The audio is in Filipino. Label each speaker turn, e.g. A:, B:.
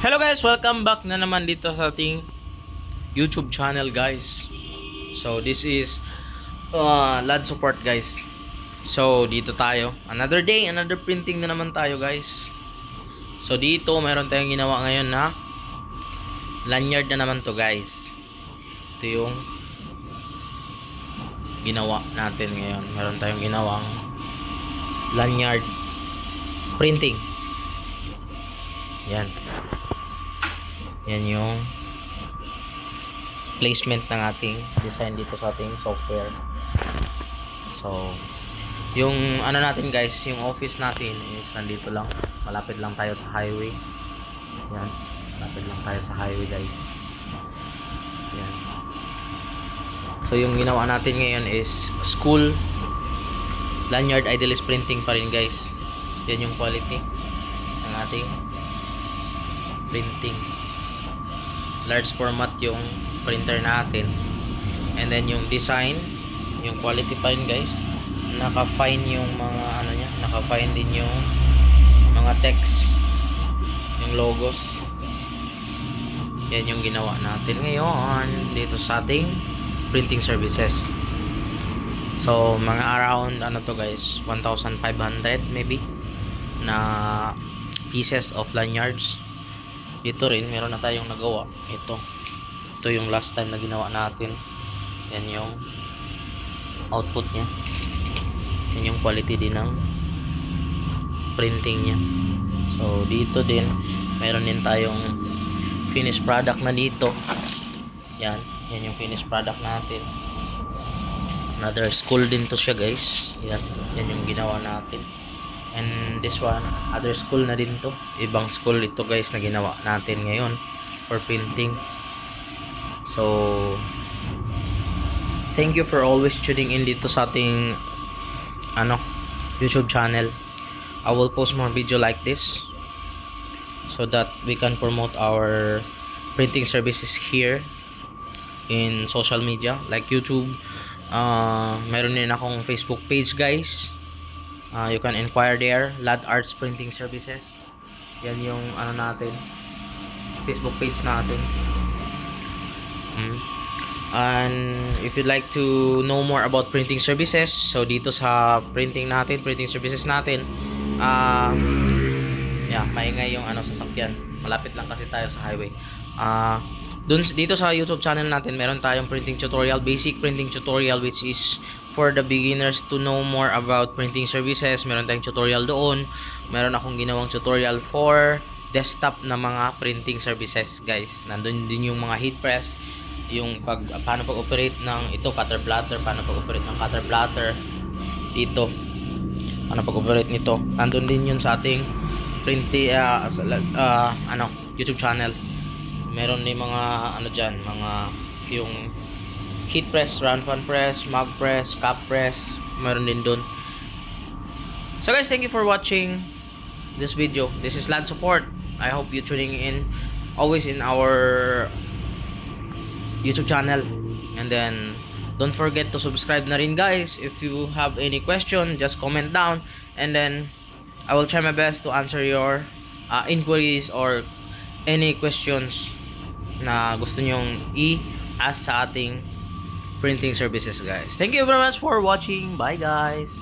A: Hello guys, welcome back na naman dito sa ating YouTube channel guys. So this is LAD support guys. So dito tayo, another day, another printing na naman tayo guys. So dito meron tayong ginawa ngayon na lanyard na naman to guys. Ito yung ginawa natin ngayon. Meron tayong ginawang lanyard printing. Yan. Yan yung placement ng ating design dito sa ating software. So, yung ano natin guys, yung office natin is nandito lang. Malapit lang tayo sa highway. Yan. Malapit lang tayo sa highway guys. Yan. So, yung ginawa natin ngayon is school lanyard idealist printing pa rin guys. Yan yung quality ng ating printing. Large format yung printer natin, and then yung design, yung quality pa rin guys. Naka-fine yung mga ano nya, naka-fine din yung mga text, yung logos. Yan yung ginawa natin ngayon dito sa ating printing services. So mga around ano to guys, 1,500 maybe na pieces of lanyards. Dito rin meron na tayong nagawa. Ito yung last time na ginawa natin. Yan yung output nya. Yan yung quality din ng printing nya. So dito din meron din tayong finished product na dito. Yan yung finished product natin. Another school din to siya guys. Yan yung ginawa natin. And this one, other school na din to. Ibang school ito guys na ginawa natin ngayon for printing. So, thank you for always tuning in dito sa ating YouTube channel. I will post more video like this so that we can promote our printing services here in social media like YouTube. Meron din akong Facebook page guys. You can inquire there, LAD Arts Printing Services. Yan yung ano natin, Facebook page natin. And if you'd like to know more about printing services, so dito sa printing services natin, maingay yung sasakyan. Malapit lang kasi tayo sa highway. Dito sa YouTube channel natin, meron tayong printing tutorial, basic printing tutorial, which is for the beginners to know more about printing services. Meron tayong tutorial doon. Meron akong ginawang tutorial for desktop na mga printing services guys. Nandun din yung mga heat press, yung paano pag-operate ng cutter platter, paano pag-operate ng cutter platter dito, paano pag-operate nito. Nandun din yun sa ating printing YouTube channel. Meron din mga dyan, mga yung heat press, round fan press, mug press, cup press, meron din dun. So guys, thank you for watching this video. This is LAD support. I hope you tuning in always in our YouTube channel. And then don't forget to subscribe na rin guys. If you have any question, just comment down, and then I will try my best to answer your inquiries or any questions na gusto nyong i-ask sa ating printing services guys. Thank you very much for watching. Bye guys.